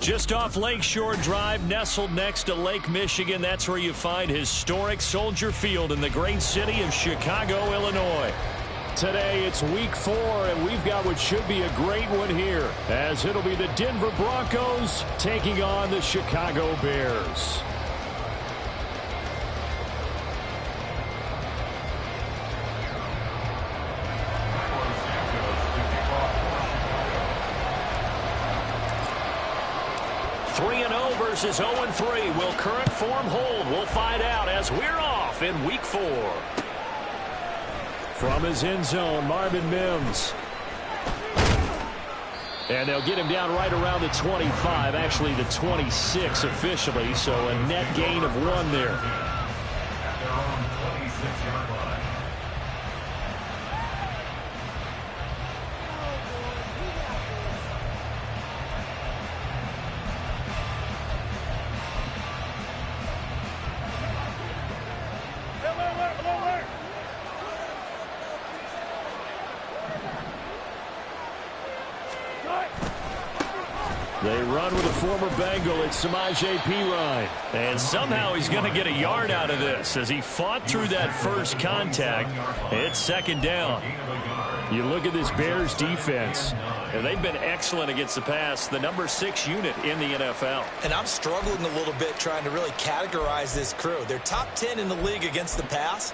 Just off Lakeshore Drive, nestled next to Lake Michigan. That's where you find historic Soldier Field in the great city of Chicago, Illinois. Today it's week 4, and we've got what should be a great one here, as it'll be the Denver Broncos taking on the Chicago Bears. Versus 0-3. Will current form hold? We'll find out as we're off in week 4. From his end zone, Marvin Mims. And they'll get him down right around the 25, actually the 26 officially, so a net gain of 1 there. At their own 26-yard line. They run with a former Bengal. It's Samaje Perine. And somehow he's going to get a yard out of this as he fought through that first contact. It's second down. You look at this Bears defense, and they've been excellent against the pass, the number 6 unit in the NFL. And I'm struggling a little bit trying to really categorize this crew. They're top 10 in the league against the pass,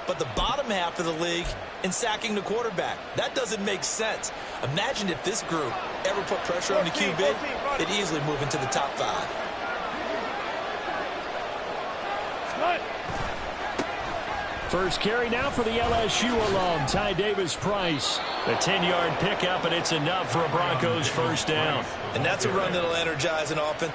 but the bottom half of the league in sacking the quarterback. That doesn't make sense. Imagine if this group ever put pressure on the QB, they'd easily move into the top 5. First carry now for the LSU alum, Ty Davis-Price. A 10-yard pickup, and it's enough for a Broncos first down. And that's a run that'll energize an offense.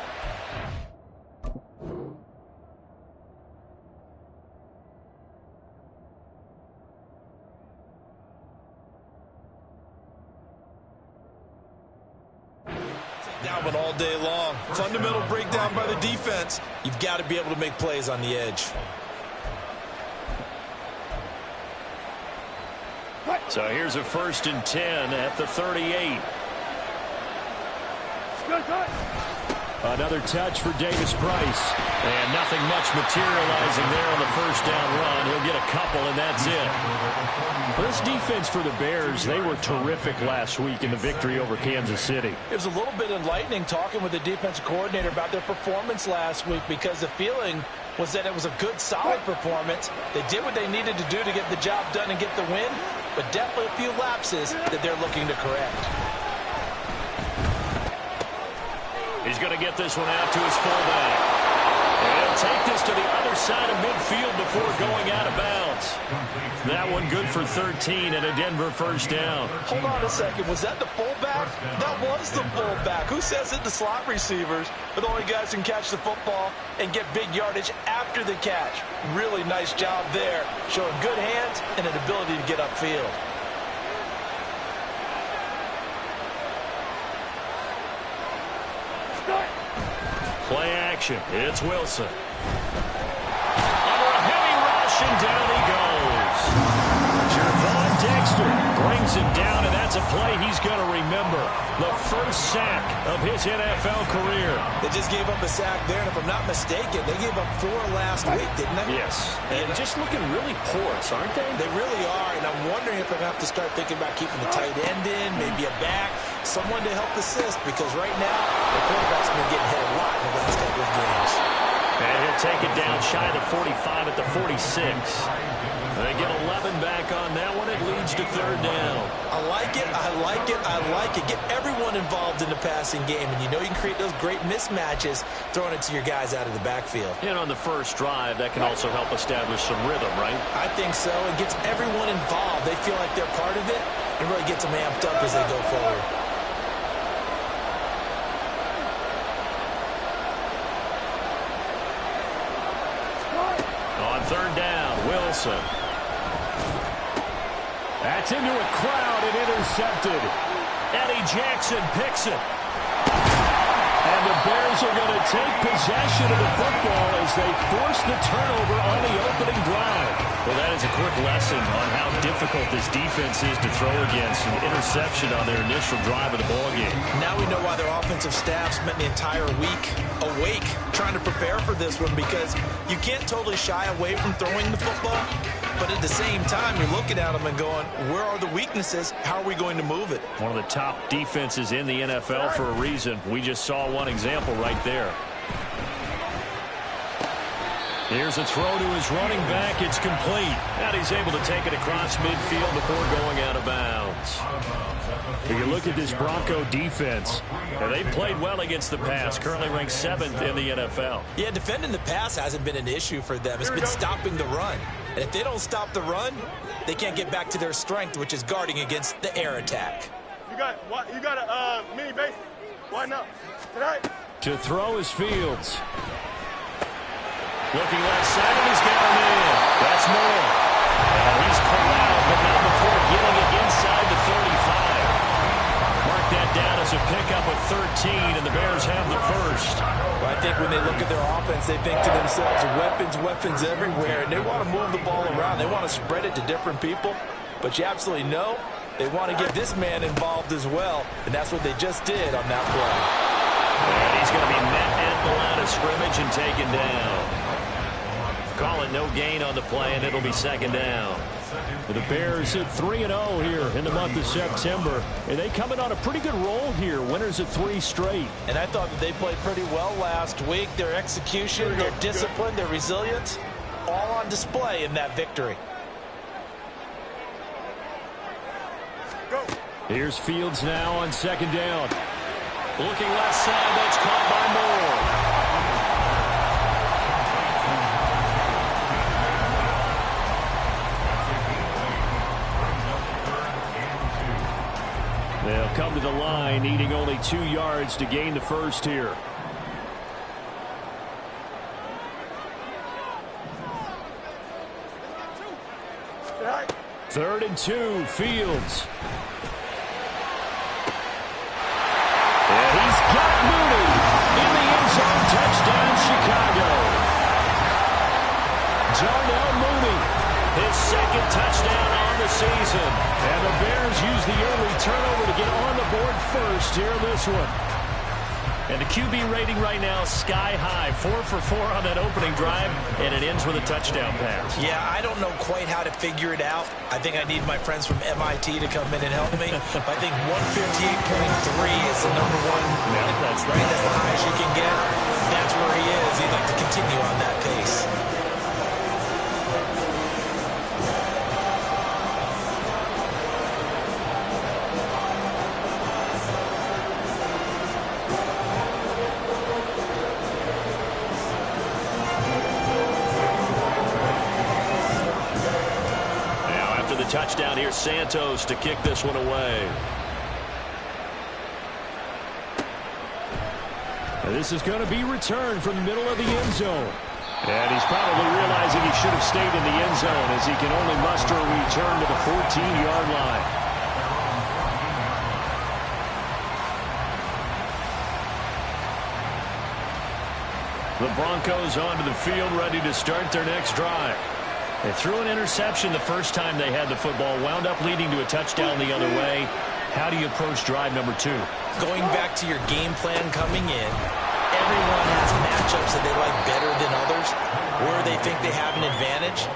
Down but all day long. Fundamental breakdown by the defense. You've got to be able to make plays on the edge. So here's a 1st and 10 at the 38. Another touch for Davis-Price. And nothing much materializing there on the first down run. He'll get a couple, and that's it. This defense for the Bears, they were terrific last week in the victory over Kansas City. It was a little bit enlightening talking with the defensive coordinator about their performance last week, because the feeling was that it was a good, solid performance. They did what they needed to do to get the job done and get the win, but definitely a few lapses that they're looking to correct. He's going to get this one out to his fullback. And he'll take this to the other side of midfield before going out of bounds. That one good for 13 and a Denver first down. Hold on a second. Was that the fullback? That was the fullback. Who says it? The slot receivers are the only guys who can catch the football and get big yardage after the catch. Really nice job there, showing good hands and an ability to get upfield. Play action. It's Wilson. Under a heavy rush, and down he goes. Jervon Dexter brings him down, and that's a play he's going to remember. The first sack of his NFL career. They just gave up a sack there, and if I'm not mistaken, they gave up 4 last week, didn't they? Yes. And just looking really porous, aren't they? They really are, and I'm wondering if I'm going to have to start thinking about keeping the tight end in, maybe a back, someone to help assist, because right now, the quarterback's been getting hit a lot in the last couple of games. And he'll take it down shy of the 45 at the 46. They get 11 back on that one. It leads to 3rd down. I like it, I like it, I like it. Get everyone involved in the passing game, and you know you can create those great mismatches throwing it to your guys out of the backfield. And on the first drive, that can also help establish some rhythm, right? I think so. It gets everyone involved. They feel like they're part of it, and really gets them amped up as they go forward. On 3rd down, Wilson. That's into a crowd and intercepted. Eddie Jackson picks it. And the Bears are going to take possession of the football as they force the turnover on the opening drive. Well, that is a quick lesson on how difficult this defense is to throw against. An interception on their initial drive of the ballgame. Now we know why their offensive staff spent the entire week awake trying to prepare for this one, because you can't totally shy away from throwing the football, but at the same time, you're looking at them and going, where are the weaknesses? How are we going to move it? One of the top defenses in the NFL for a reason. We just saw one example right there. Here's a throw to his running back. It's complete. And he's able to take it across midfield before going out of bounds. If you look at this Bronco defense, they played well against the pass. Currently ranked 7th in the NFL. Yeah, defending the pass hasn't been an issue for them. It's been stopping the run. And if they don't stop the run, they can't get back to their strength, which is guarding against the air attack. You got a mini base. Why not? Tonight. To throw is Fields. Looking left side, and he's got him in. That's more. He's corralled, but not before getting it inside the 35. Mark that down as a pickup of 13, and the Bears have the first. Well, I think when they look at their offense, they think to themselves, weapons everywhere, and they want to move the ball around. They want to spread it to different people, but you absolutely know they want to get this man involved as well, and that's what they just did on that play. And he's going to be met at the line of scrimmage and taken down. Call it no gain on the play, and it'll be second down. The Bears at 3-0 here in the month of September. And they come in on a pretty good roll here. Winners of 3 straight. And I thought that they played pretty well last week. Their execution, their discipline, their resilience, all on display in that victory. Here's Fields now on second down. Looking left side, that's caught by Moore. They'll come to the line, needing only 2 yards to gain the first here. Third and 2, Fields. And he's got Mooney in the end zone. Touchdown, Chicago. Darnell Mooney, his second touchdown on the season. And the Bears use the early turnover to get on the board first here in this one. And the QB rating right now, sky high. 4 for 4 on that opening drive, and it ends with a touchdown pass. Yeah, I don't know quite how to figure it out. I think I need my friends from MIT to come in and help me. But I think 158.3 is the number one. Yeah, that's right. That's the highest you can get. That's where he is. He'd like to continue on that pace. Touchdown here, Santos to kick this one away. And this is going to be returned from the middle of the end zone. And he's probably realizing he should have stayed in the end zone, as he can only muster a return to the 14-yard line. The Broncos onto the field, ready to start their next drive. They threw an interception the first time they had the football, wound up leading to a touchdown the other way. How do you approach drive number 2? Going back to your game plan coming in, everyone has matchups that they like better than others, where they think they have an advantage.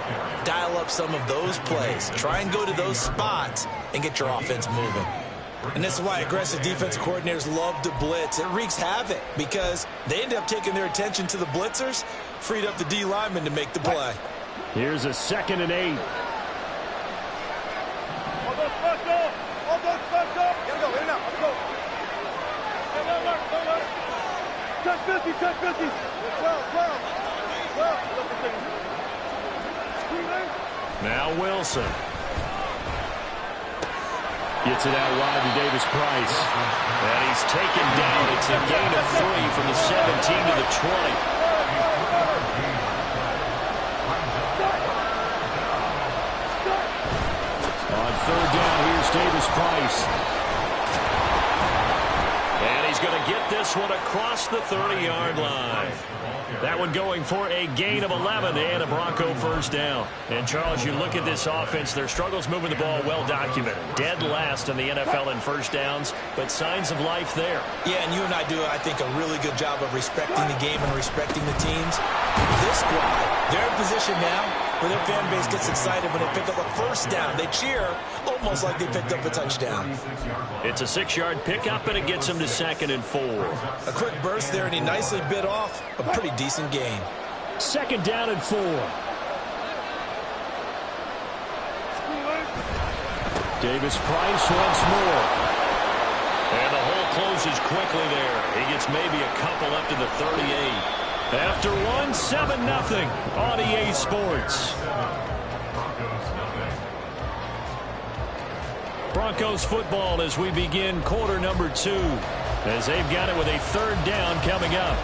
Dial up some of those plays. Try and go to those spots and get your offense moving. And this is why aggressive defensive coordinators love to blitz. It wreaks havoc because they end up taking their attention to the blitzers, freed up the D lineman to make the play. Here's a 2nd and 8. Now Wilson. Gets it out wide to Davis Price. And he's taken down. It's a gain of 3 from the 17 to the 20. On third down, here's Davis Price. And he's going to get this this one across the 30-yard line. That one going for a gain of 11 and a Bronco first down. And, Charles, you look at this offense, their struggles moving the ball well documented. Dead last in the NFL in first downs, but signs of life there. Yeah, and you and I do, I think, a really good job of respecting the game and respecting the teams. This squad, they're in position now where their fan base gets excited when they pick up a first down. They cheer almost like they picked up a touchdown. It's a 6-yard pickup, and it gets him to 2nd and 4. A quick burst there, and he nicely bit off a pretty decent gain. 2nd down and 4. Davis Price once more. And the hole closes quickly there. He gets maybe a couple up to the 38. After one, 7-0 on EA Sports. Broncos football as we begin quarter number 2. As they've got it with a 3rd down coming up.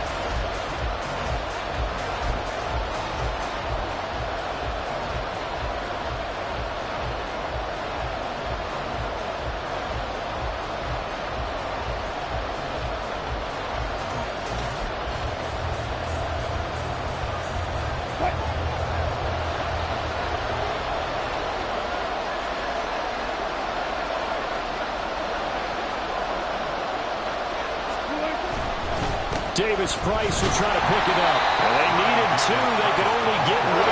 Davis Price will try to pick it up. And they needed 2. They could only get 1.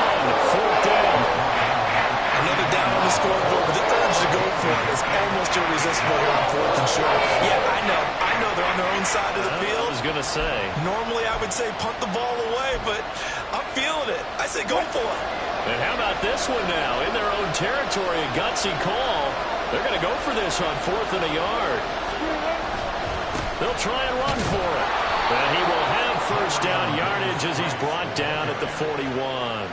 4th down. Another down on the scoreboard, but the urge to go for it is almost irresistible here on 4th and short. Yeah, I know they're on their own side of the field. I was going to say. Normally I would say punt the ball away, but I'm feeling it. I say go for it. And how about this one now? In their own territory, a gutsy call. They're going to go for this on 4th and a yard. They'll try and run for it. And he will have first down yardage as he's brought down at the 41.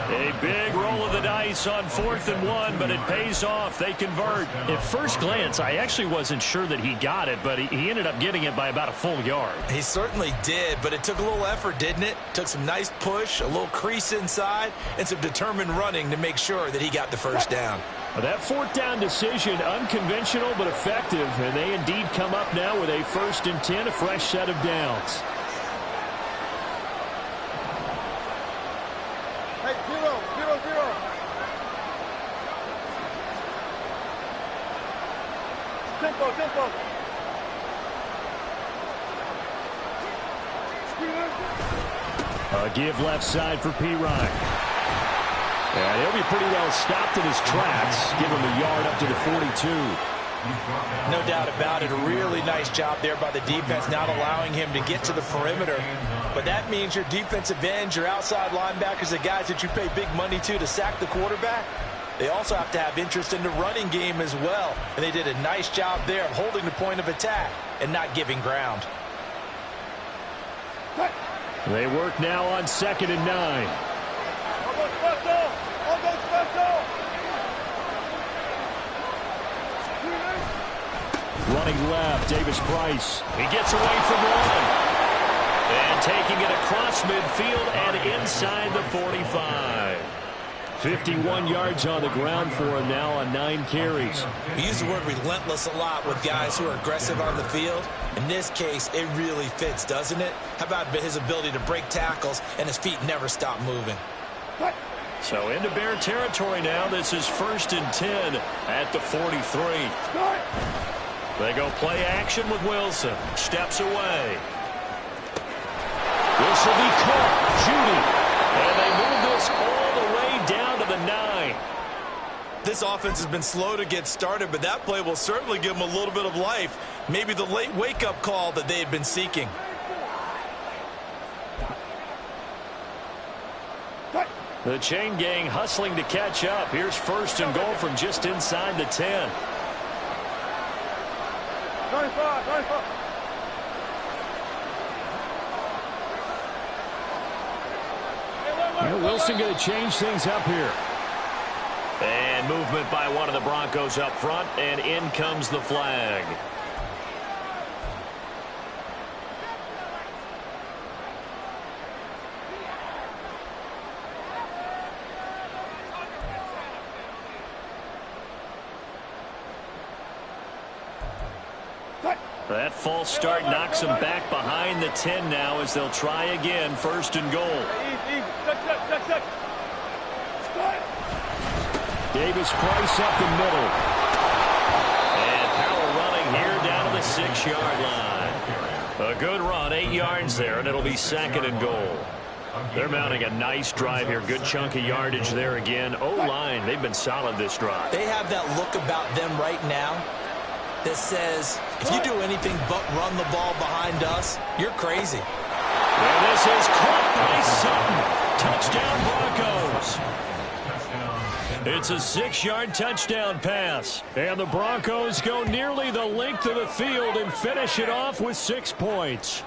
A big roll of the dice on 4th and 1, but it pays off. They convert. At first glance, I actually wasn't sure that he got it, but he ended up getting it by about a full yard. He certainly did, but it took a little effort, didn't it? Took some nice push, a little crease inside, and some determined running to make sure that he got the first down. That 4th down decision, unconventional but effective, and they indeed come up now with a 1st and 10, a fresh set of downs. Hey, 0-0-0. Tempo. A give left side for P. Ryan. And he'll be pretty well stopped in his tracks. Give him a yard up to the 42. No doubt about it. A really nice job there by the defense, not allowing him to get to the perimeter. But that means your defensive ends, your outside linebackers, the guys that you pay big money to sack the quarterback, they also have to have interest in the running game as well. And they did a nice job there of holding the point of attack and not giving ground. They work now on 2nd and 9. Running left, Davis Price. He gets away from 1. And taking it across midfield and inside the 45. 51 yards on the ground for him now on 9 carries. We use the word relentless a lot with guys who are aggressive on the field. In this case, it really fits, doesn't it? How about his ability to break tackles and his feet never stop moving? So into Bear territory now. This is 1st and 10 at the 43. They go play action with Wilson. Steps away. This will be caught. Judy. And they move this all the way down to the 9. This offense has been slow to get started, but that play will certainly give them a little bit of life. Maybe the late wake-up call that they had been seeking. The chain gang hustling to catch up. Here's 1st and goal from just inside the 10. 95. Wilson going to change things up here. And movement by one of the Broncos up front, and in comes the flag. That false start knocks them back behind the 10 now as they'll try again, 1st and goal. Tuck. Davis Price up the middle. And power running here down to the 6-yard line. A good run, 8 yards there, and it'll be 2nd and goal. They're mounting a nice drive here. Good chunk of yardage there again. O-line, they've been solid this drive. They have that look about them right now that says, if you do anything but run the ball behind us, you're crazy. And this is caught by Sutton. Touchdown Broncos. It's a 6-yard touchdown pass. And the Broncos go nearly the length of the field and finish it off with 6 points.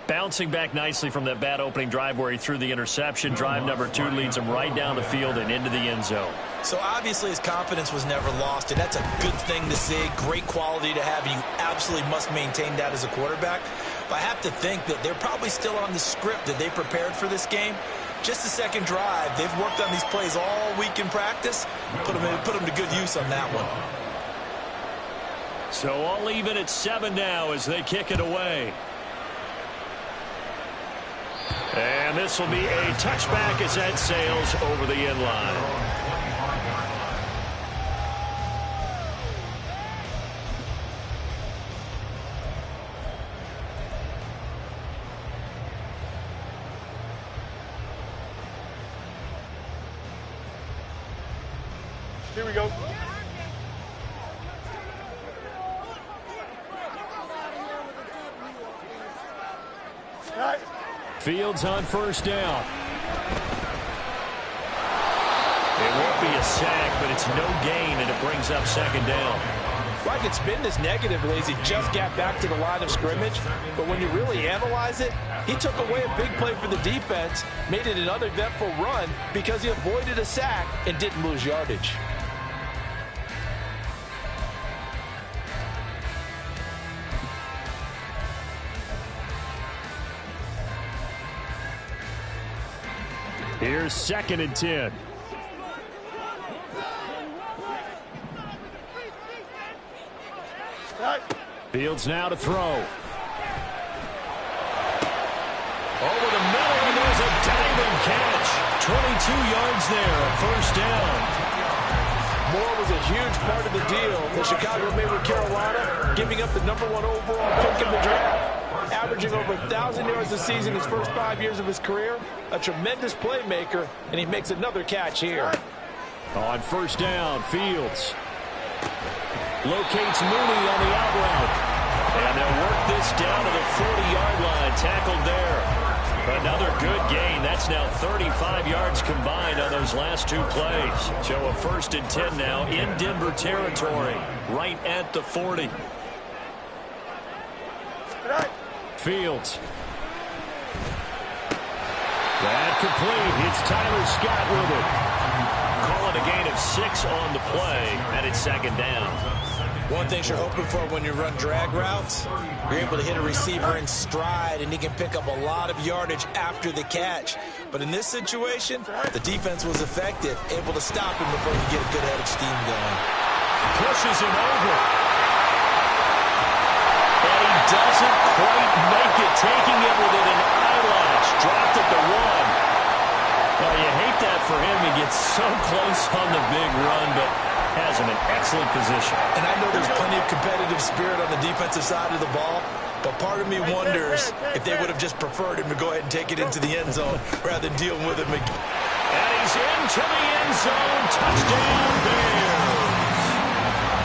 Bouncing back nicely from that bad opening drive where he threw the interception. Drive number 2 leads him right down the field and into the end zone. So obviously his confidence was never lost, and that's a good thing to see. Great quality to have. You absolutely must maintain that as a quarterback. But I have to think that they're probably still on the script that they prepared for this game. Just the second drive. They've worked on these plays all week in practice. Put them to good use on that one. So all even at 7 now as they kick it away. And this will be a touchback as that sails over the end line. Here we go. Fields on 1st down. It won't be a sack, but it's no gain, and it brings up 2nd down. Well, I could spin this negatively as he just got back to the line of scrimmage, but when you really analyze it, he took away a big play for the defense, made it an uneventful run because he avoided a sack and didn't lose yardage. Here's 2nd and 10. Fields now to throw. Over the middle, and there's a diving catch. 22 yards there, a 1st down. Moore was a huge part of the deal that Chicago made with Carolina, giving up the #1 overall pick in the draft. Averaging over 1,000 yards a season his first 5 years of his career. A tremendous playmaker, and he makes another catch here. On 1st down, Fields locates Mooney on the out route. And they'll work this down to the 40-yard line. Tackled there. Another good gain. That's now 35 yards combined on those last 2 plays. So a 1st and 10 now in Denver territory. Right at the 40. Fields. That complete. It's Tyler Scott with it. Call it a gain of 6 on the play, and it's 2nd down. One thing you're hoping for when you run drag routes, you're able to hit a receiver in stride, and he can pick up a lot of yardage after the catch. But in this situation, the defense was effective, able to stop him before he get a good head of steam going. Pushes him over. And he doesn't quite make it, taking it within an eyelash. Dropped at the 1. Well, you hate that for him. He gets so close on the big run, but has him in excellent position. And I know there's plenty of competitive spirit on the defensive side of the ball, but part of me wonders if they would have just preferred him to go ahead and take it into the end zone rather than dealing with him again. And he's into the end zone. Touchdown, Bears.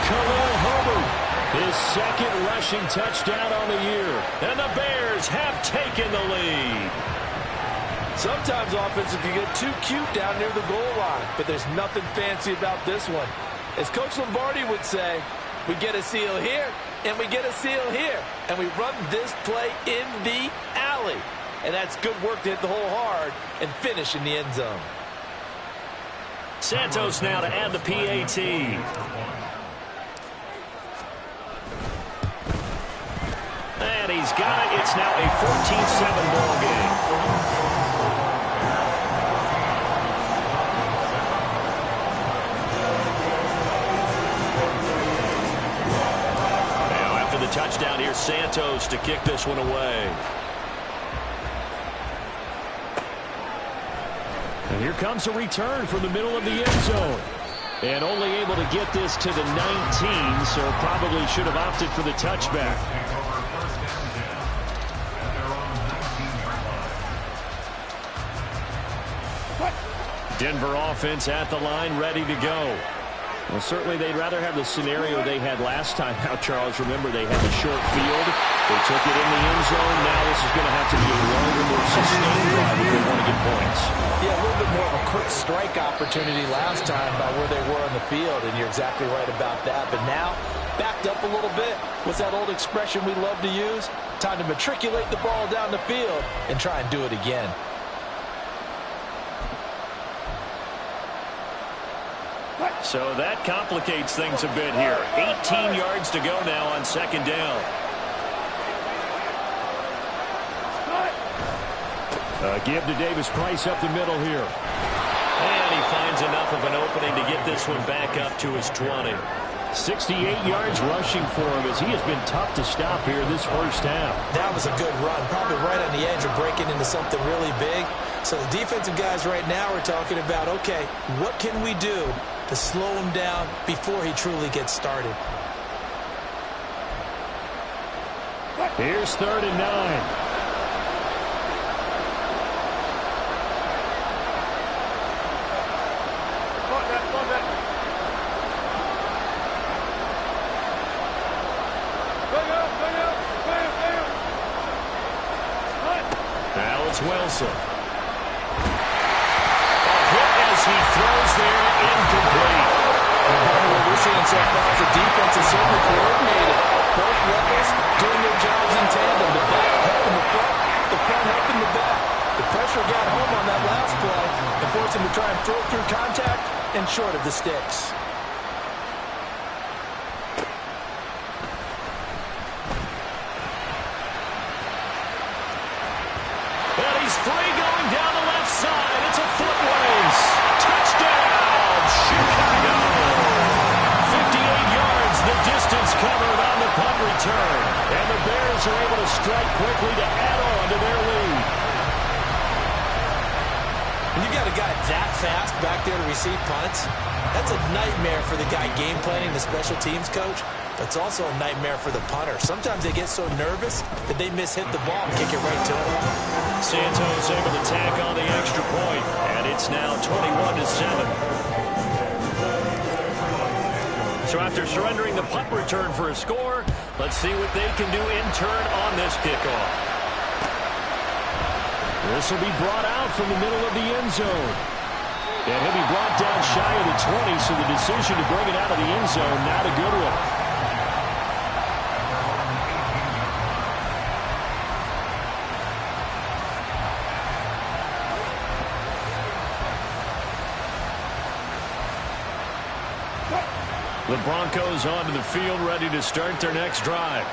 Khalil Herbert, his 2nd rushing touchdown on the year. And the Bears have taken the lead. Sometimes offenses can get too cute down near the goal line, but there's nothing fancy about this one. As Coach Lombardi would say, we get a seal here, and we get a seal here, and we run this play in the alley. And that's good work to hit the hole hard and finish in the end zone. Santos now to add the PAT. And he's got it. It's now a 14-7 ball game. Touchdown Santos to kick this one away. And here comes a return from the middle of the end zone. And only able to get this to the 19, so probably should have opted for the touchback. Denver offense at the line, ready to go. Well, certainly they'd rather have the scenario they had last time out, Charles. Remember, they had the short field. They took it in the end zone. Now this is going to have to be a longer, more sustained drive if they want to get points. Yeah, a little bit more of a quick strike opportunity last time by where they were on the field, and you're exactly right about that. But now, backed up a little bit. What's that old expression we love to use? Time to matriculate the ball down the field and try and do it again. So that complicates things a bit here. 18 yards to go now on second down. Give to Davis Price up the middle here. And he finds enough of an opening to get this one back up to his 20. 68 yards rushing for him as he has been tough to stop here this first half. That was a good run, probably right on the edge of breaking into something really big. So the defensive guys right now are talking about, okay, what can we do to slow him down before he truly gets started? Here's 3rd and 9. Wilson. A hit as he throws there, incomplete. What we're seeing so far is the defense is certainly coordinated. Both levels doing their jobs in tandem. The back helping the front helping the back. The pressure got home on that last play and forced him to try and throw through contact and short of the sticks. Free going down the left side. It's a foot race. Touchdown, Chicago. 58 yards, the distance covered on the punt return. And the Bears are able to strike quickly to add on to their lead. When you got a guy that fast back there to receive punts, that's a nightmare for the guy game planning, the special teams coach. But it's also a nightmare for the punter. Sometimes they get so nervous that they mishit the ball and kick it right to him. Santos able to tack on the extra point, and it's now 21-7. So after surrendering the punt return for a score, let's see what they can do in turn on this kickoff. This will be brought out from the middle of the end zone. And he'll be brought down shy of the 20, so the decision to bring it out of the end zone, not a good one. The Broncos onto the field, ready to start their next drive.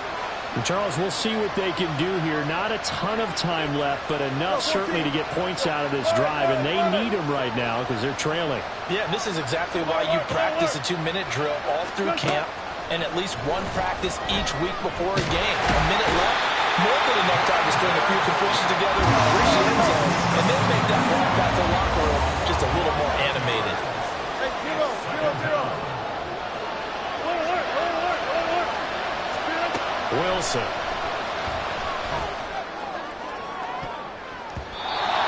And Charles, we'll see what they can do here. Not a ton of time left, but enough certainly to get points out of this drive, and they need them right now because they're trailing. Yeah, this is exactly why you practice a 2-minute drill all through camp and at least one practice each week before a game. A minute left, more than enough time to string a few completions together, reach the end zone, and then make that walk back to the locker room just a little more animated. Hey, 0-0-0. Wilson.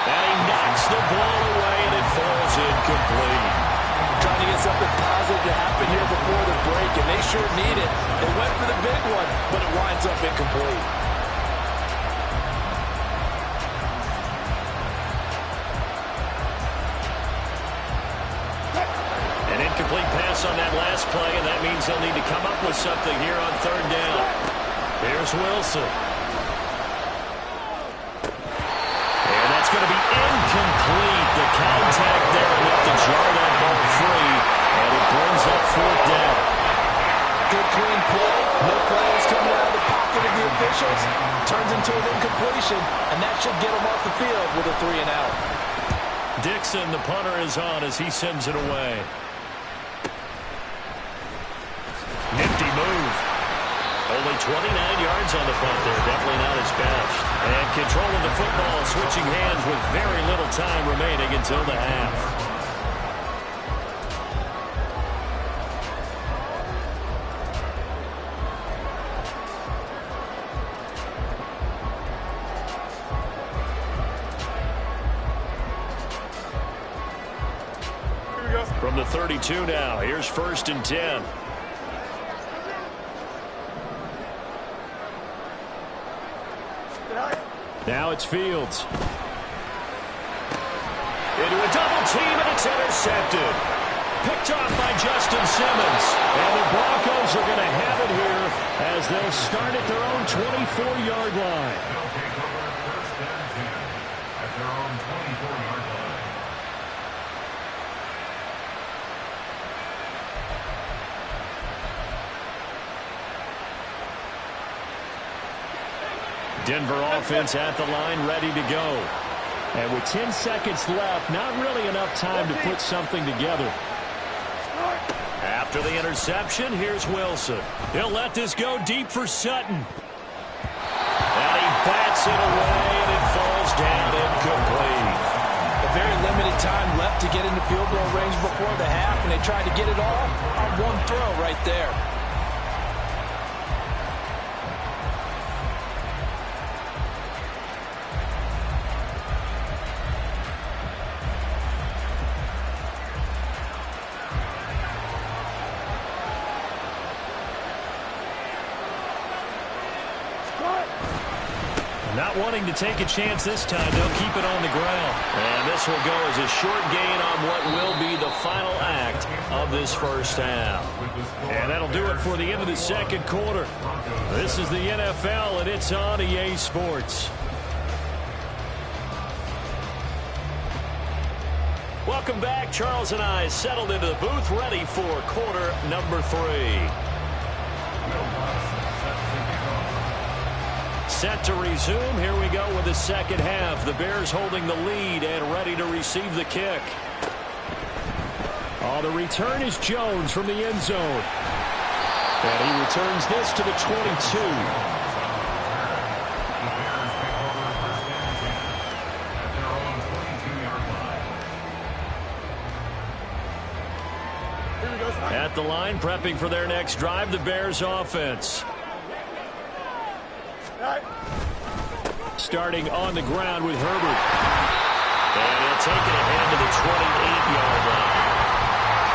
And he knocks the ball away, and it falls incomplete. Trying to get something positive to happen here before the break, and they sure need it. They went for the big one, but it winds up incomplete. An incomplete pass on that last play, and that means they'll need to come up with something here on 3rd down. Here's Wilson. And that's going to be incomplete. The contact there enough to jar that ball free, and it brings up 4th down. Good clean play. No flags coming out of the pocket of the officials. Turns into an incompletion, and that should get them off the field with a 3-and-out. Dixon, the punter, is on as he sends it away. Nifty move. Only 29 yards on the punt there. Definitely not his best. And control of the football, switching hands with very little time remaining until the half. From the 32 now, here's 1st and 10. Now it's Fields. Into a double team, and it's intercepted. Picked off by Justin Simmons. And the Broncos are going to have it here as they'll start at their own 24-yard line. They'll take over 1st and 10 at their own 24-yard line. Denver offense at the line, ready to go. And with 10 seconds left, not really enough time to put something together. After the interception, here's Wilson. He'll let this go deep for Sutton. And he bats it away, and it falls down incomplete. A very limited time left to get into field goal range before the half, and they tried to get it all on one throw right there. Not wanting to take a chance this time, they'll keep it on the ground. And this will go as a short gain on what will be the final act of this first half. And that'll do it for the end of the second quarter. This is the NFL, and it's on EA Sports. Welcome back. Charles and I settled into the booth, ready for quarter number 3. Set to resume. Here we go with the second half. The Bears holding the lead and ready to receive the kick. Oh, the return is Jones from the end zone. And he returns this to the 22. At the line, prepping for their next drive, the Bears offense. Starting on the ground with Herbert. And he'll take it ahead to the 28-yard line.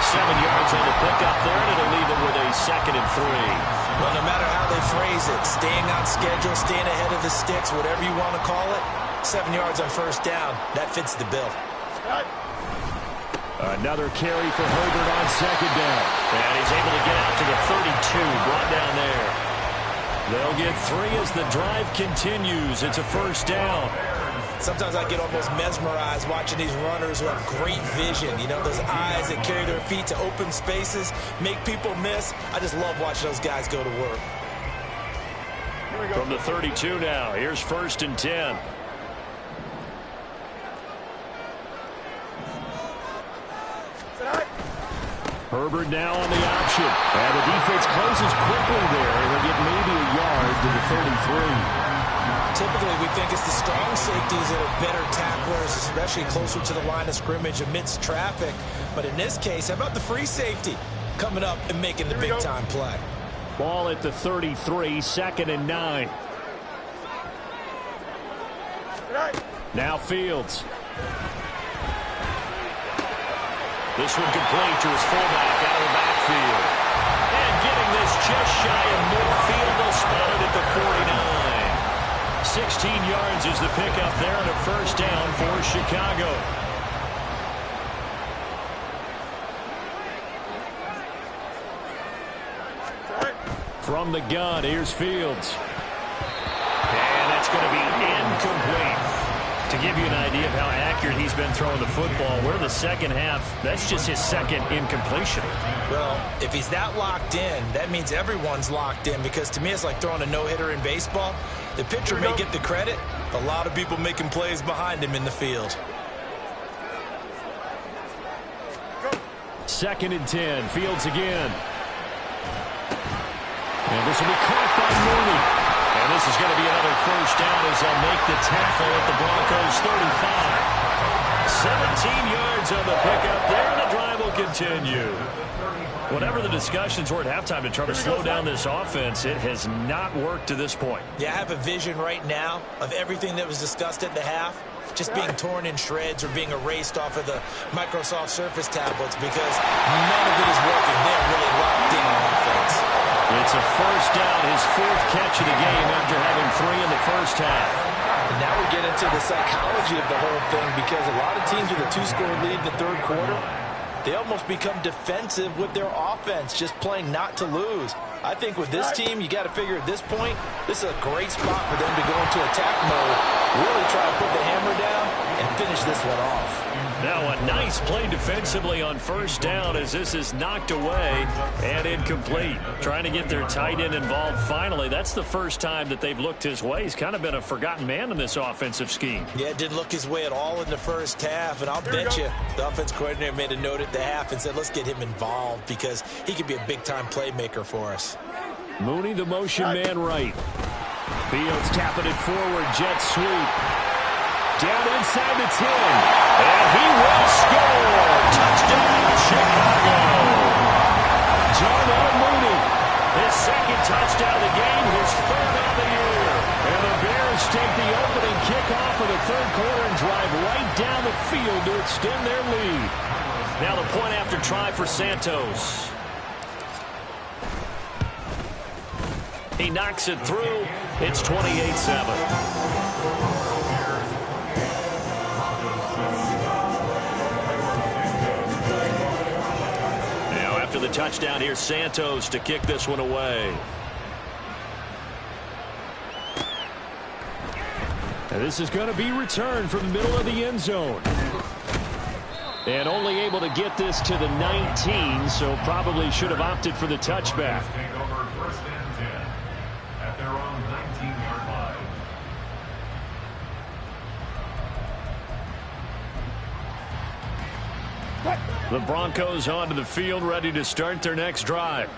7 yards on the pickup there, and it'll leave them with a 2nd and 3. Well, no matter how they phrase it, staying on schedule, staying ahead of the sticks, whatever you want to call it, 7 yards on first down, that fits the bill. Another carry for Herbert on 2nd down. And he's able to get out to the 32, brought down there. They'll get 3 as the drive continues. It's a first down. Sometimes I get almost mesmerized watching these runners who have great vision. You know, those eyes that carry their feet to open spaces, make people miss. I just love watching those guys go to work. From the 32 now, here's 1st and 10. Herbert now on the option. And the defense closes quickly there. He'll get maybe a yard to the 33. Typically, we think it's the strong safeties that are better tacklers, especially closer to the line of scrimmage amidst traffic. But in this case, how about the free safety coming up and making the big-time play? Ball at the 33, 2nd and 9. Now Fields. This one complete to his fullback out of the backfield. And getting this just shy of midfield, they'll spot it at the 49. 16 yards is the pickup there and a first down for Chicago. From the gun, here's Fields. And that's going to be incomplete. To give you an idea of how accurate he's been throwing the football, we're in the second half. That's just his 2nd incompletion. Well, if he's that locked in, that means everyone's locked in, because to me it's like throwing a no-hitter in baseball. The pitcher may get the credit, a lot of people making plays behind him in the field. 2nd and 10, Fields again. And this will be caught by by Mooney. And this is going to be another first down as they'll make the tackle at the Broncos 35. 17 yards on the pickup there, and the drive will continue. Whatever the discussions were at halftime to try to slow down this offense, it has not worked to this point. Yeah, I have a vision right now of everything that was discussed at the half just being torn in shreds or being erased off of the Microsoft Surface tablets because none of it is working. They're really locked in on offense. It's a first down, his fourth catch of the game after having 3 in the first half. And now we get into the psychology of the whole thing because a lot of teams with a 2-score lead in the third quarter, they almost become defensive with their offense, just playing not to lose. I think with this team, you got to figure at this point, this is a great spot for them to go into attack mode, really try to put the hammer down and finish this one off. Now a nice play defensively on first down as this is knocked away and incomplete. Trying to get their tight end involved finally. That's the first time that they've looked his way. He's kind of been a forgotten man in this offensive scheme. Yeah, didn't look his way at all in the first half, and I'll bet you the offense coordinator made a note at the half and said, let's get him involved because he could be a big-time playmaker for us. Mooney, the motion man right. Fields tapping it forward, jet sweep. Down inside the 10. And he will score. Touchdown, Chicago. Darnell Mooney, his second touchdown of the game, his third of the year. And the Bears take the opening kickoff of the third quarter and drive right down the field to extend their lead. Now the point after try for Santos. He knocks it through. It's 28-7. After the touchdown, here's Santos to kick this one away. And this is going to be returned from the middle of the end zone. And only able to get this to the 19, so probably should have opted for the touchback. Take over first and 10 at their own 19-yard line. The Broncos onto the field, ready to start their next drive.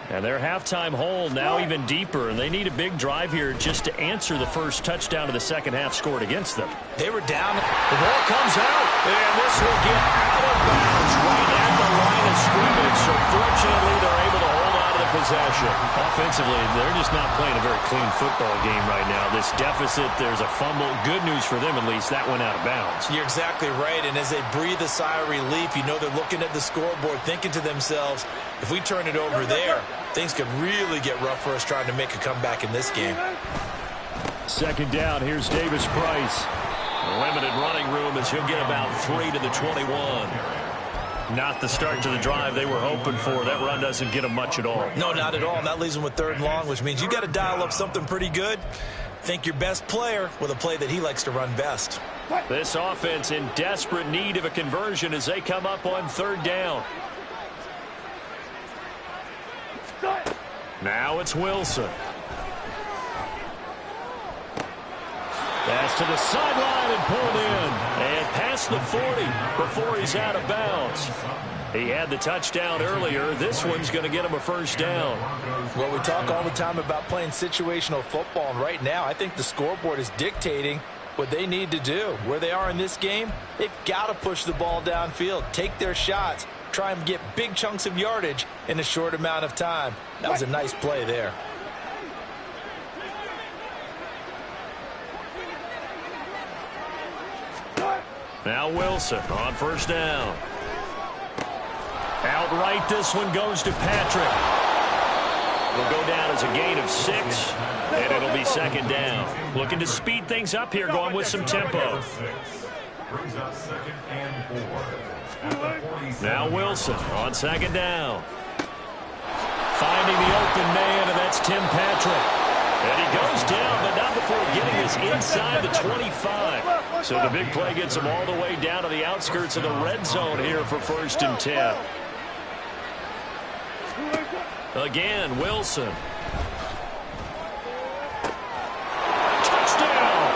And their halftime hole now even deeper, and they need a big drive here just to answer the first touchdown of the second half scored against them. They were down. The ball comes out, and this will get out of bounds right at the line of scrimmage. So fortunately, they're able to hold on to the possession. Offensively, they're just not playing a very clean football game right now. This deficit, there's a fumble. Good news for them, at least. That went out of bounds. You're exactly right, and as they breathe a sigh of relief, you know they're looking at the scoreboard, thinking to themselves, if we turn it over there, things could really get rough for us trying to make a comeback in this game. Second down, here's Davis Price. Limited running room as he'll get about 3 to the 21. Not the start to the drive they were hoping for. That run doesn't get them much at all. No, not at all. And that leaves them with third and long, which means you got to dial up something pretty good. Think your best player with a play that he likes to run best. This offense in desperate need of a conversion as they come up on third down. Now it's Wilson. Pass to the sideline and pulled in. And past the 40 before he's out of bounds. He had the touchdown earlier. This one's going to get him a first down. Well, we talk all the time about playing situational football, and right now I think the scoreboard is dictating what they need to do. Where they are in this game, they've got to push the ball downfield, take their shots, try and get big chunks of yardage in a short amount of time. That was a nice play there. Now Wilson on first down. Outright, this one goes to Patrick. Will go down as a gain of 6, and it'll be second down. Looking to speed things up here, going with some tempo. Brings up second and 4. Now Wilson on second down. Finding the open man, and that's Tim Patrick. And he goes down, but not before getting us inside the 25. So the big play gets him all the way down to the outskirts of the red zone here for first and 10. Again, Wilson. Touchdown!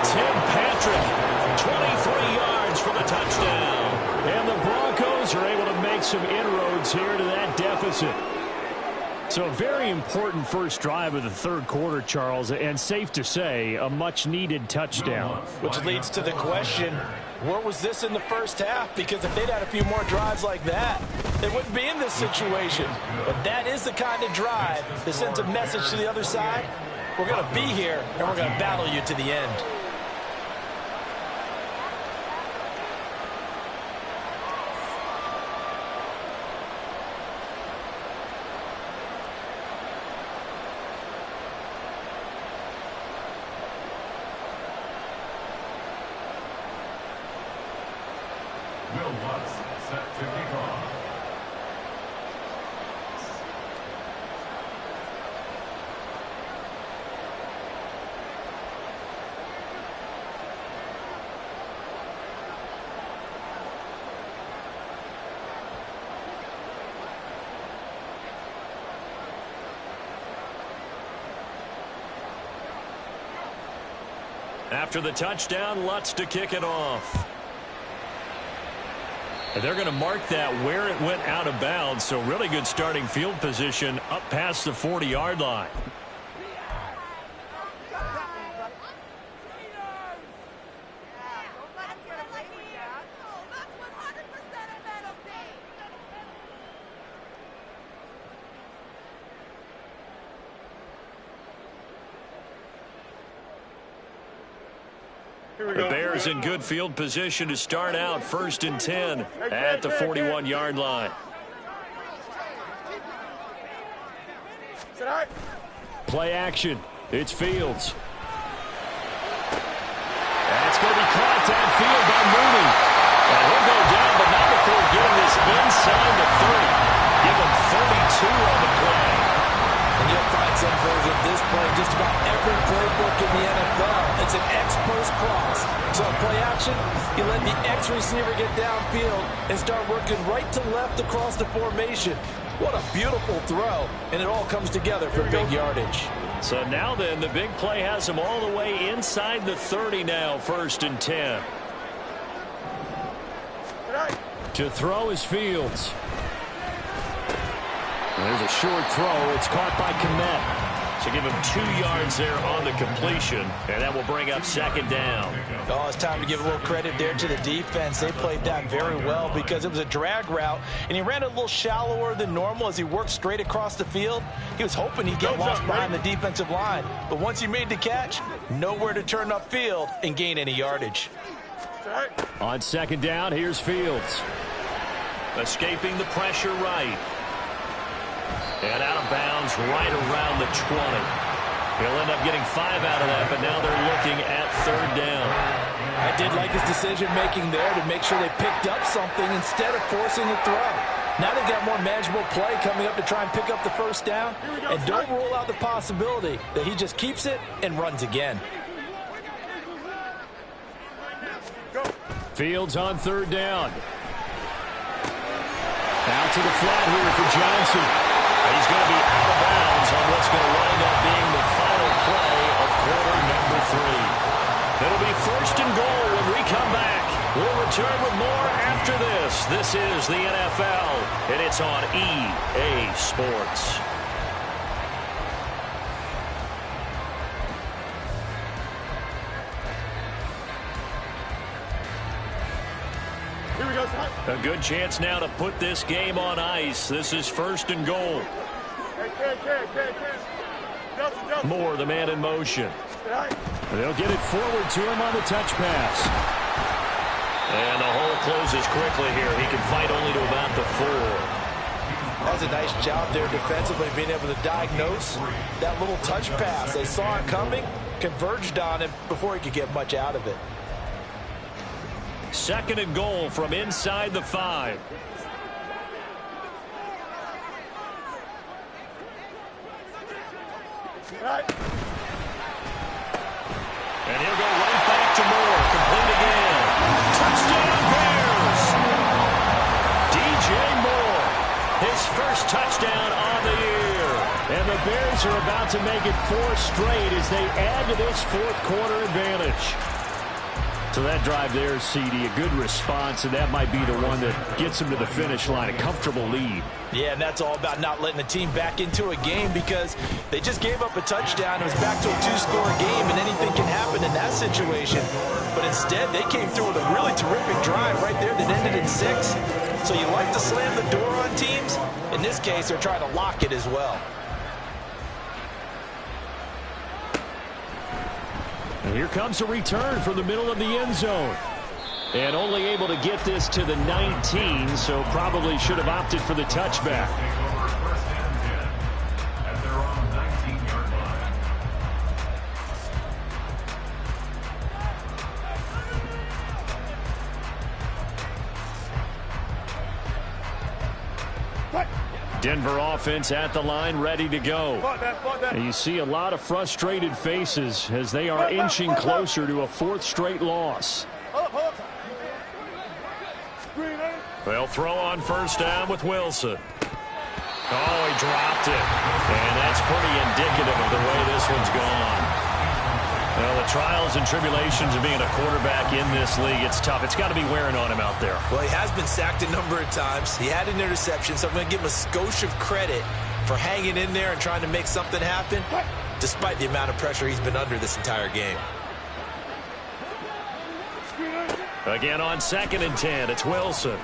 Tim Patrick, 23 yards for the touchdown. And the Broncos are able to make some inroads here to that deficit. So a very important first drive of the third quarter, Charles, and safe to say, a much-needed touchdown. Which leads to the question, where was this in the first half? Because if they'd had a few more drives like that, they wouldn't be in this situation. But that is the kind of drive that sends a message to the other side. We're going to be here, and we're going to battle you to the end. Set to kick off. After the touchdown, Lutz to kick it off. And they're going to mark that where it went out of bounds, so really good starting field position up past the 40-yard line. The Bears in good field position to start out 1st and 10 at the 41-yard line. Play action. It's Fields. That's going to be caught downfield by Mooney. And he'll go down, but not before getting this inside the 30. Give him 32 on the play. And you'll find some version of this play in just about every playbook in the NFL. It's an X-post cross. So in play action, you let the X receiver get downfield and start working right to left across the formation. What a beautiful throw. And it all comes together for big yardage. So now then, the big play has him all the way inside the 30 now, 1st and 10. To throw is Fields. There's a short throw. It's caught by Kmet. So give him 2 yards there on the completion, and that will bring up 2nd down. Oh, it's time to give a little credit there to the defense. They played that very well because it was a drag route, and he ran a little shallower than normal as he worked straight across the field. He was hoping he'd get lost behind the defensive line, but once he made the catch, nowhere to turn upfield and gain any yardage. On 2nd down, here's Fields. Escaping the pressure right. And out of bounds right around the 20. He'll end up getting 5 out of that, but now they're looking at 3rd down. I did like his decision-making there to make sure they picked up something instead of forcing the throw. Now they've got more manageable play coming up to try and pick up the 1st down. And don't rule out the possibility that he just keeps it and runs again. Fields on 3rd down. Out to the flat here for Johnson. He's going to be out of bounds on what's going to wind up being the final play of quarter number 3. It'll be 1st and goal when we come back. We'll return with more after this. This is the NFL, and it's on EA Sports. A good chance now to put this game on ice. This is 1st and goal. Moore, the man in motion. They'll get it forward to him on the touch pass. And the hole closes quickly here. He can fight only to about the 4. That was a nice job there defensively, being able to diagnose that little touch pass. They saw it coming, converged on him before he could get much out of it. 2nd and goal from inside the 5. And he'll go right back to Moore. Complete again. Touchdown Bears! DJ Moore, his 1st touchdown on the year. And the Bears are about to make it 4 straight as they add to this 4th quarter advantage. So that drive there, CD, a good response, and that might be the one that gets them to the finish line, a comfortable lead. Yeah, and that's all about not letting the team back into a game because they just gave up a touchdown. It was back to a 2-score game, and anything can happen in that situation. But instead, they came through with a really terrific drive right there that ended in 6. So you like to slam the door on teams. In this case, they're trying to lock it as well. And here comes a return from the middle of the end zone. And only able to get this to the 19, so probably should have opted for the touchback. First and 10 at their own 19-yard line. Denver offense at the line, ready to go. Fuck that. And you see a lot of frustrated faces as they are inching closer to a 4th straight loss. They'll throw on first down with Wilson. Oh, he dropped it. And that's pretty indicative of the way this one's gone. Well, the trials and tribulations of being a quarterback in this league, it's tough. It's got to be wearing on him out there. Well, he has been sacked a number of times. He had an interception, so I'm going to give him a skosh of credit for hanging in there and trying to make something happen, despite the amount of pressure he's been under this entire game. Again on 2nd and 10, it's Wilson.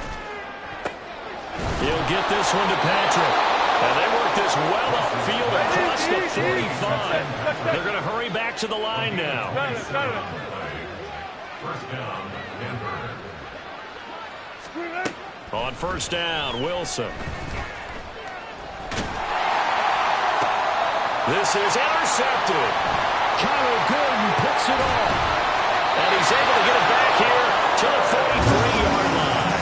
He'll get this one to Patrick. And they work this well upfield across the 45. They're going to hurry back to the line now. First down, Denver. On first down, Wilson. This is intercepted. Kyler Gordon picks it off. And he's able to get it back here to the 43-yard line.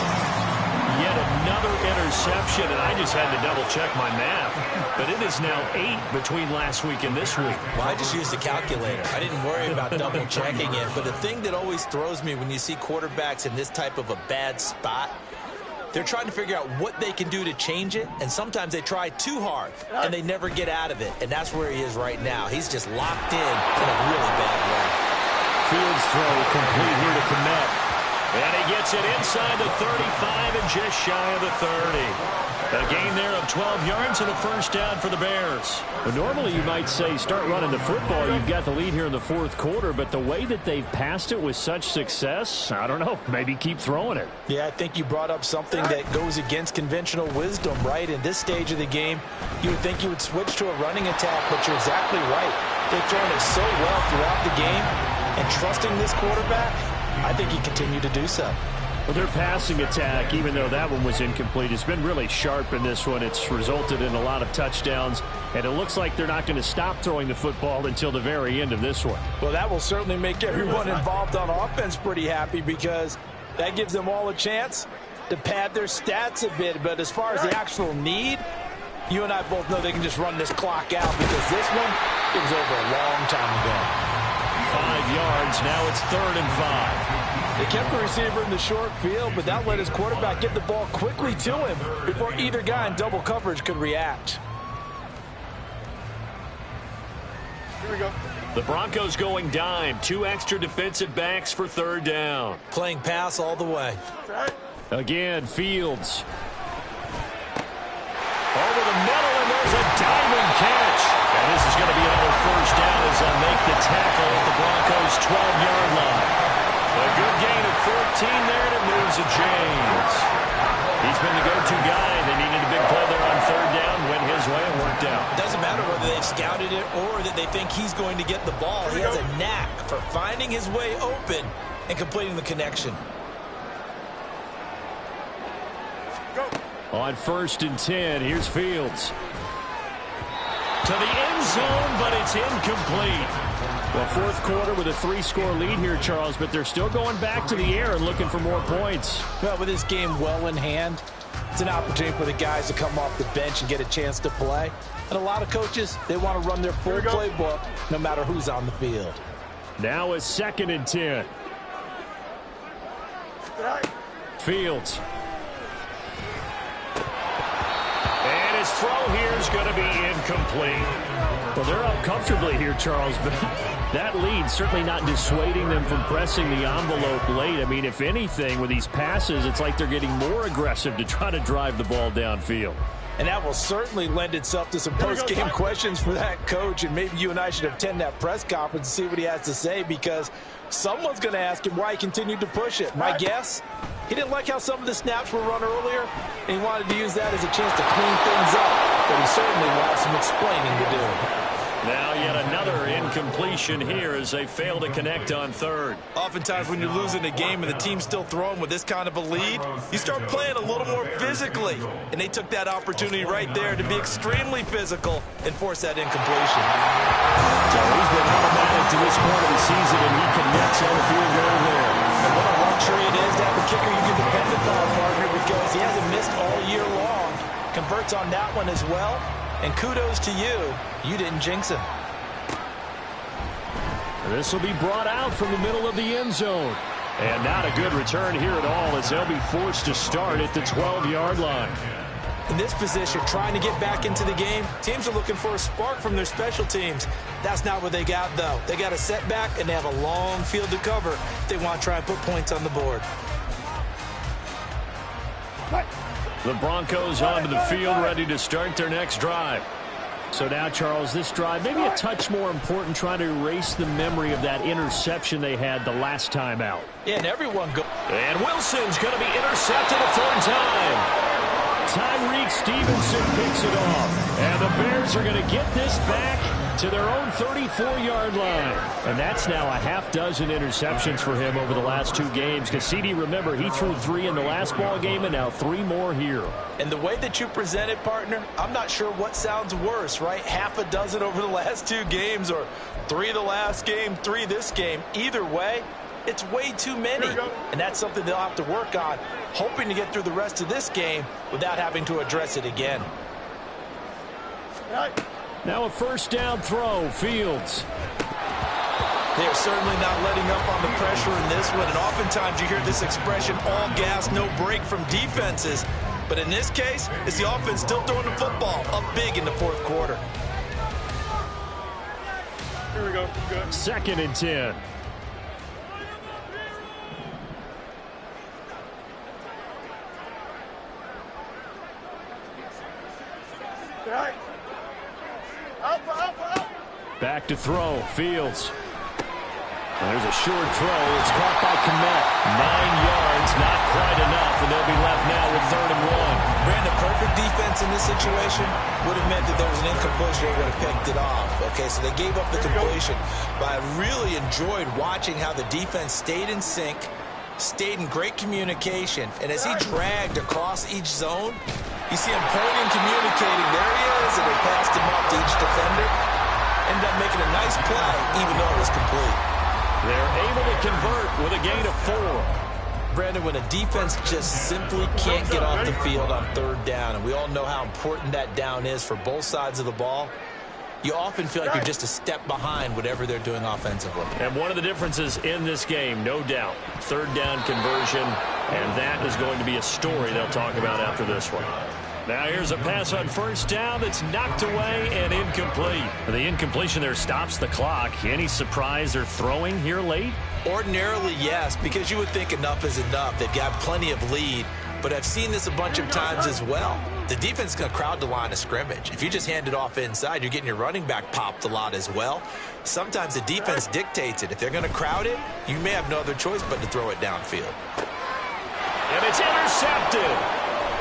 Yet another interception, and I just had to double-check my math. But it is now 8 between last week and this week. Well, I just used a calculator. I didn't worry about double-checking it. But the thing that always throws me when you see quarterbacks in this type of a bad spot, they're trying to figure out what they can do to change it, and sometimes they try too hard, and they never get out of it. And that's where he is right now. He's just locked in a really bad way. Fields throw complete here to Kmet. And he gets it inside the 35 and just shy of the 30. A gain there of 12 yards and a first down for the Bears. Well, normally you might say start running the football. You've got the lead here in the 4th quarter, but the way that they've passed it with such success, I don't know, maybe keep throwing it. Yeah, I think you brought up something that goes against conventional wisdom, right? In this stage of the game, you would think you would switch to a running attack, but you're exactly right. They've thrown it so well throughout the game, and trusting this quarterback, I think he continued to do so. Well, their passing attack, even though that one was incomplete, has been really sharp in this one. It's resulted in a lot of touchdowns, and it looks like they're not going to stop throwing the football until the very end of this one. Well, that will certainly make everyone involved on offense pretty happy because that gives them all a chance to pad their stats a bit. But as far as the actual need, you and I both know they can just run this clock out because this one, it was over a long time ago. 5 yards, now it's 3rd and 5. They kept the receiver in the short field, but that let his quarterback get the ball quickly to him before either guy in double coverage could react. Here we go. The Broncos going dime. 2 extra defensive backs for 3rd down. Playing pass all the way. Again, Fields. Over the middle, and there's a diving catch. And this is going to be another first down as they'll make the tackle at the Broncos' 12-yard line. A good gain of 14 there, and it moves to James. He's been the go-to guy. They needed a big play there on 3rd down. Went his way and worked out. Doesn't matter whether they've scouted it or that they think he's going to get the ball. He has a knack for finding his way open and completing the connection. On 1st and 10, here's Fields. To the end zone, but it's incomplete. Well, 4th quarter with a 3-score lead here, Charles, but they're still going back to the air and looking for more points. Well, with this game well in hand, it's an opportunity for the guys to come off the bench and get a chance to play. And a lot of coaches, they want to run their full playbook no matter who's on the field. Now it's 2nd and 10. Fields. And his throw here is going to be incomplete. Well, they're up comfortably here, Charles, but That lead certainly not dissuading them from pressing the envelope late. I mean, if anything, with these passes, it's like they're getting more aggressive to try to drive the ball downfield. And that will certainly lend itself to some post-game questions for that coach. And maybe you and I should attend that press conference and see what he has to say, because someone's going to ask him why he continued to push it. My guess, he didn't like how some of the snaps were run earlier, and he wanted to use that as a chance to clean things up. But he certainly will have some explaining to do. Now yet another incompletion here as they fail to connect on third. Oftentimes when you're losing a game and the team's still throwing with this kind of a lead, you start playing a little more physically. And they took that opportunity right there to be extremely physical and force that incompletion. So he's been automatic to this point of the season, and he connects on the field goal there. And what a luxury it is to have a kicker you can depend upon, partner, because he hasn't missed all year long. Converts on that one as well. And kudos to you. You didn't jinx him. This will be brought out from the middle of the end zone. And not a good return here at all, as they'll be forced to start at the 12-yard line. In this position, trying to get back into the game, teams are looking for a spark from their special teams. That's not what they got, though. They got a setback, and they have a long field to cover if they want to try and put points on the board. The Broncos onto the field, ready to start their next drive. So now, Charles, this drive maybe a touch more important, trying to erase the memory of that interception they had the last time out. Yeah, and everyone go. And Wilson's going to be intercepted a third time. Tyreek Stevenson picks it off. And the Bears are going to get this back to their own 34-yard line. And that's now a half dozen interceptions for him over the last 2 games. Because CD, remember, he threw 3 in the last ball game and now 3 more here. And the way that you present it, partner, I'm not sure what sounds worse, right? Half a dozen over the last 2 games, or 3 the last game, 3 this game. Either way, it's way too many. And that's something they'll have to work on, hoping to get through the rest of this game without having to address it again. Now a first down throw, Fields. They're certainly not letting up on the pressure in this one. And oftentimes you hear this expression, all gas, no break from defenses. But in this case, it's the offense still throwing the football up big in the 4th quarter. Here we go. Good. 2nd and 10. Right. Up. Back to throw, Fields. And there's a short throw. It's caught by Kmet. 9 yards, not quite enough, and they'll be left now with 3rd and 1. Brandon, perfect defense in this situation would have meant that there was an incompletion. They would have picked it off. Okay, so they gave up the completion. But I really enjoyed watching how the defense stayed in sync, stayed in great communication, and as he dragged across each zone, you see him pointing, communicating. There he is, and they passed him off to each defender. Ended up making a nice play, even though it was complete. They're able to convert with a gain of 4. Brandon, when a defense just simply can't get off the field on 3rd down, and we all know how important that down is for both sides of the ball, you often feel like you're just a step behind whatever they're doing offensively. And one of the differences in this game, no doubt, 3rd down conversion, and that is going to be a story they'll talk about after this one. Now here's a pass on 1st down that's knocked away and incomplete. The incompletion there stops the clock. Any surprise they're throwing here late? Ordinarily, yes, because you would think enough is enough. They've got plenty of lead, but I've seen this a bunch of times as well. The defense is going to crowd the line of scrimmage. If you just hand it off inside, you're getting your running back popped a lot as well. Sometimes the defense dictates it. If they're going to crowd it, you may have no other choice but to throw it downfield. And it's intercepted.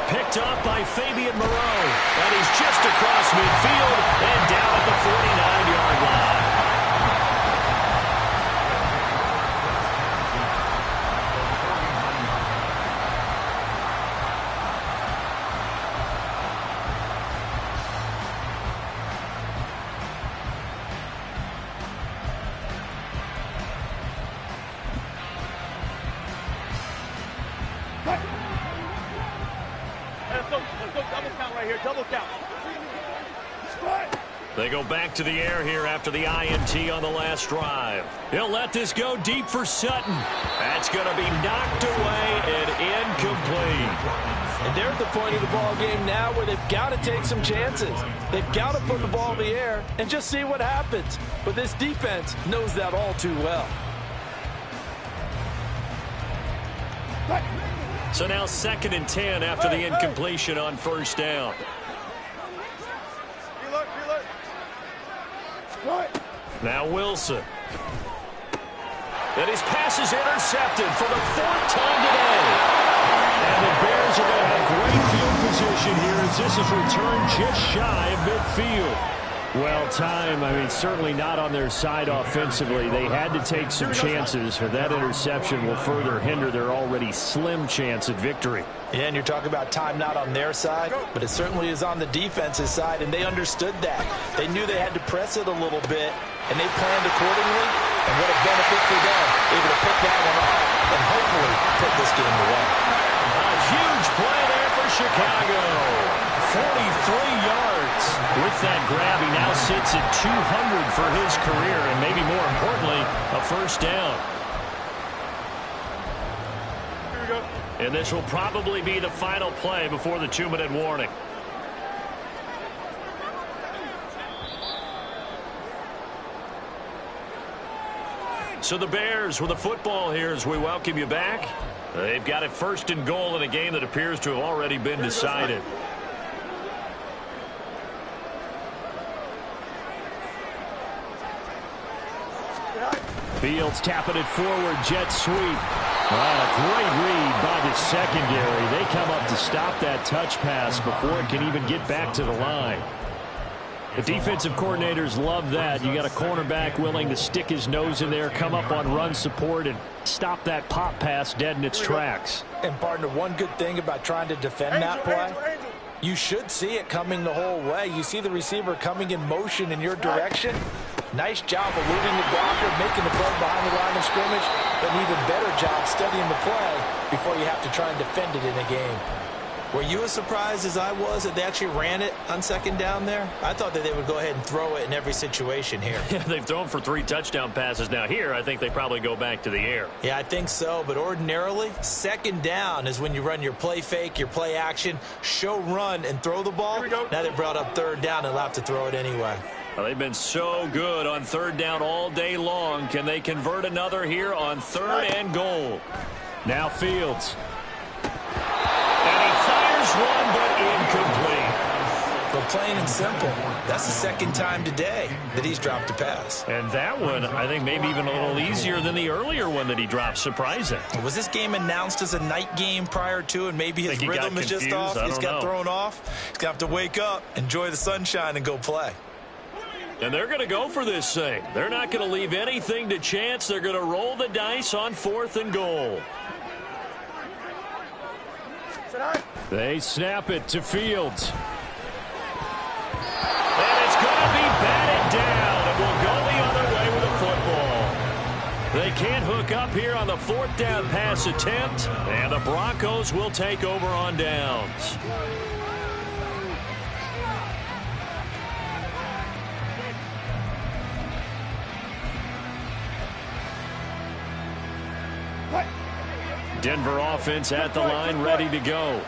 Picked off by Fabian Moreau. And he's just across midfield and down at the 49-yard line. Double count. They go back to the air here after the INT on the last drive. He'll let this go deep for Sutton. That's going to be knocked away and incomplete. And they're at the point of the ball game now where they've got to take some chances. They've got to put the ball in the air and just see what happens. But this defense knows that all too well. So now 2nd and 10 after the incompletion on first down. Now Wilson. And his pass is intercepted for the 4th time today. And the Bears are going to have great field position here as this is returned just shy of midfield. Well, time, certainly not on their side offensively. They had to take some chances, or that interception will further hinder their already slim chance at victory. Yeah, and you're talking about time not on their side, but it certainly is on the defense's side, and they understood that. They knew they had to press it a little bit, and they planned accordingly, and what a benefit for them, able to pick that one off and hopefully put this game away. A huge play there for Chicago. 43 yards. With that grab, he now sits at 200 for his career, and maybe more importantly, a first down. Here we go. And this will probably be the final play before the 2-minute warning. So the Bears with the football here as we welcome you back. They've got it 1st and goal in a game that appears to have already been decided. Fields tapping it forward, jet sweep. A great read by the secondary. They come up to stop that touch pass before it can even get back to the line. The defensive coordinators love that. You got a cornerback willing to stick his nose in there, come up on run support, and stop that pop pass dead in its tracks. And, partner, one good thing about trying to defend that play, you should see it coming the whole way. You see the receiver coming in motion in your direction. Nice job eluding the blocker, making the play behind the line of scrimmage, but an even better job studying the play before you have to try and defend it in a game. Were you as surprised as I was that they actually ran it on 2nd down there? I thought that they would go ahead and throw it in every situation here. Yeah, they've thrown for 3 touchdown passes. Now here, I think they probably go back to the air. Yeah, I think so, but ordinarily, 2nd down is when you run your play fake, your play action, show run, and throw the ball. Now they brought up 3rd down and they'll have to throw it anyway. Well, they've been so good on 3rd down all day long. Can they convert another here on 3rd and goal? Now Fields. And he fires one, but incomplete. But plain and simple, that's the 2nd time today that he's dropped a pass. And that one, I think, maybe even a little easier than the earlier one that he dropped. Surprising. Was this game announced as a night game prior to, and maybe his rhythm is just off? He's got thrown off. He's going to have to wake up, enjoy the sunshine, and go play. And they're going to go for this thing. They're not going to leave anything to chance. They're going to roll the dice on 4th and goal. They snap it to Fields. And it's going to be batted down. And will go the other way with the football. They can't hook up here on the 4th down pass attempt. And the Broncos will take over on downs. Denver offense at the line, ready to go.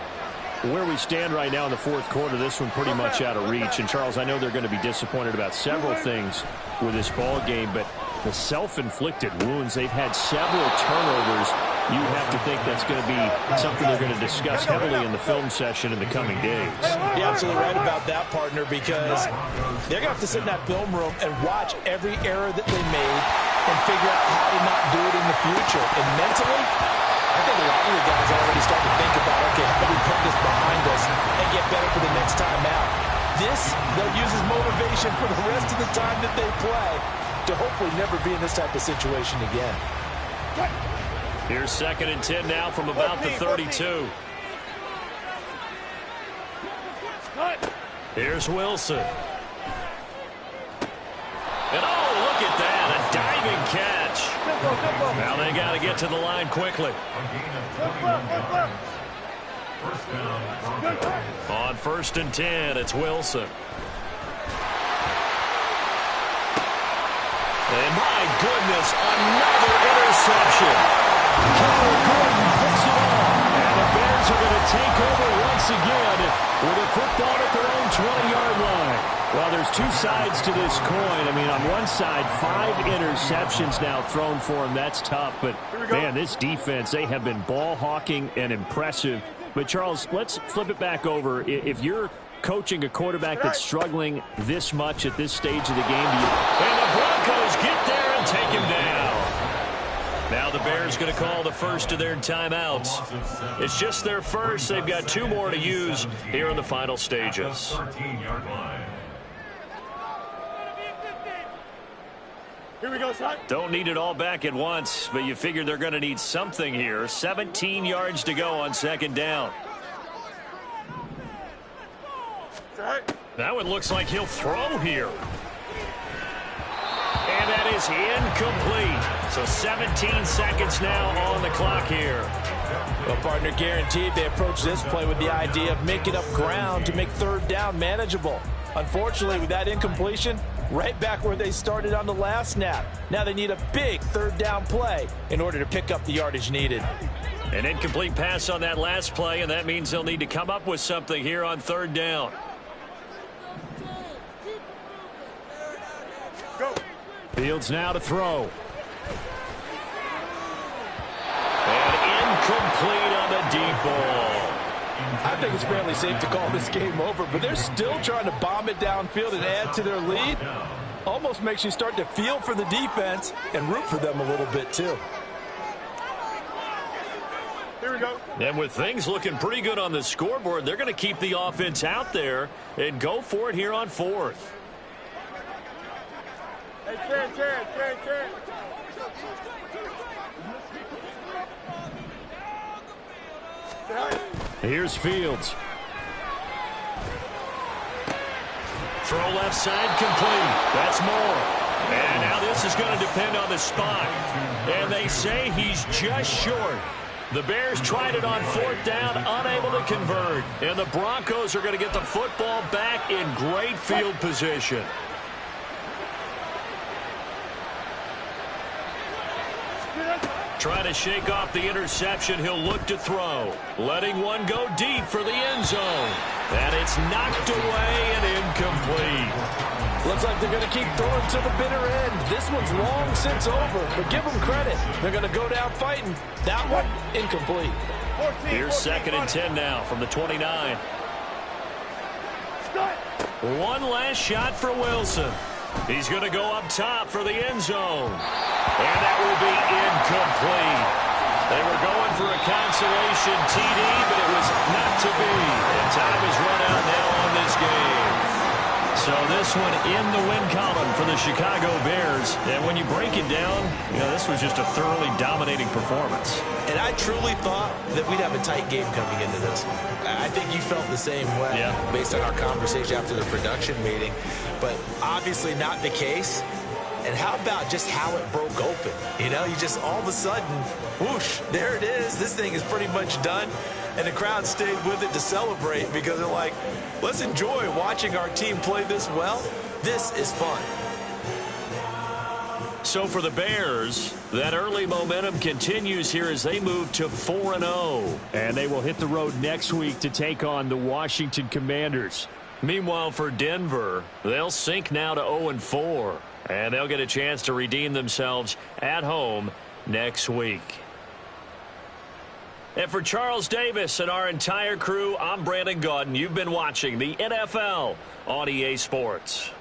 Where we stand right now in the 4th quarter, this one pretty much out of reach. And, Charles, I know they're going to be disappointed about several things with this ball game, but the self-inflicted wounds, they've had several turnovers. You have to think that's going to be something they're going to discuss heavily in the film session in the coming days. You're absolutely right about that, partner, because they're going to have to sit in that film room and watch every error that they made and figure out how to not do it in the future. And mentally, I think a lot of the guys are already starting to think about, okay, how do we put this behind us and get better for the next time out? This, they'll use as motivation for the rest of the time that they play to hopefully never be in this type of situation again. Here's 2nd and 10 now from about the 32. Here's Wilson. And oh, look at that, a diving catch. Now they got to get to the line quickly. On 1st and 10, it's Wilson. And my goodness, another interception. Gordon picks it off. And the Bears are going to take over once once again with a football at their own 20-yard line. Well, there's two sides to this coin. I mean, on one side, 5 interceptions now thrown for him. That's tough. But, man, this defense, they have been ball hawking and impressive. But, Charles, let's flip it back over. If you're coaching a quarterback that's struggling this much at this stage of the game, and the Broncos get there and take him down. Now the Bears going to call the first of their timeouts. It's just their first. They've got 2 more to use here in the final stages. Here we go, son. Don't need it all back at once, but you figure they're going to need something here. 17 yards to go on second down. That one looks like he'll throw here. And that is incomplete. So 17 seconds now on the clock here. Well, partner, guaranteed they approach this play with the idea of making up ground to make third down manageable. Unfortunately, with that incompletion, right back where they started on the last snap. Now they need a big third down play in order to pick up the yardage needed. An incomplete pass on that last play, and that means they'll need to come up with something here on third down. Go. Fields now to throw. And incomplete on the deep ball. I think it's fairly safe to call this game over, but they're still trying to bomb it downfield and add to their lead. Almost makes you start to feel for the defense and root for them a little bit too. Here we go. And with things looking pretty good on the scoreboard, they're going to keep the offense out there and go for it here on 4th. Hey, Ken. Here's Fields. Throw left side complete. That's more. And now this is going to depend on the spot. And they say he's just short. The Bears tried it on 4th down, unable to convert. And the Broncos are going to get the football back in great field position. Trying to shake off the interception, he'll look to throw. Letting one go deep for the end zone. And it's knocked away and incomplete. Looks like they're going to keep throwing to the bitter end. This one's long since over, but give them credit. They're going to go down fighting. That one, incomplete. Here's 2nd and 10 now from the 29. One last shot for Wilson. He's going to go up top for the end zone. And that will be incomplete. They were going for a consolation TD, but it was not to be. And time is run out now on this game. So this one in the win column for the Chicago Bears. And when you break it down, you know, this was just a thoroughly dominating performance. And I truly thought that we'd have a tight game coming into this. I think you felt the same way based on our conversation after the production meeting. But obviously not the case. And how about just how it broke open? You know, you just all of a sudden, whoosh, there it is. This thing is pretty much done. And the crowd stayed with it to celebrate because they're like, let's enjoy watching our team play this well. This is fun. So for the Bears, that early momentum continues here as they move to 4-0. And they will hit the road next week to take on the Washington Commanders. Meanwhile, for Denver, they'll sink now to 0-4. And they'll get a chance to redeem themselves at home next week. And for Charles Davis and our entire crew, I'm Brandon Gaudin. You've been watching the NFL on EA Sports.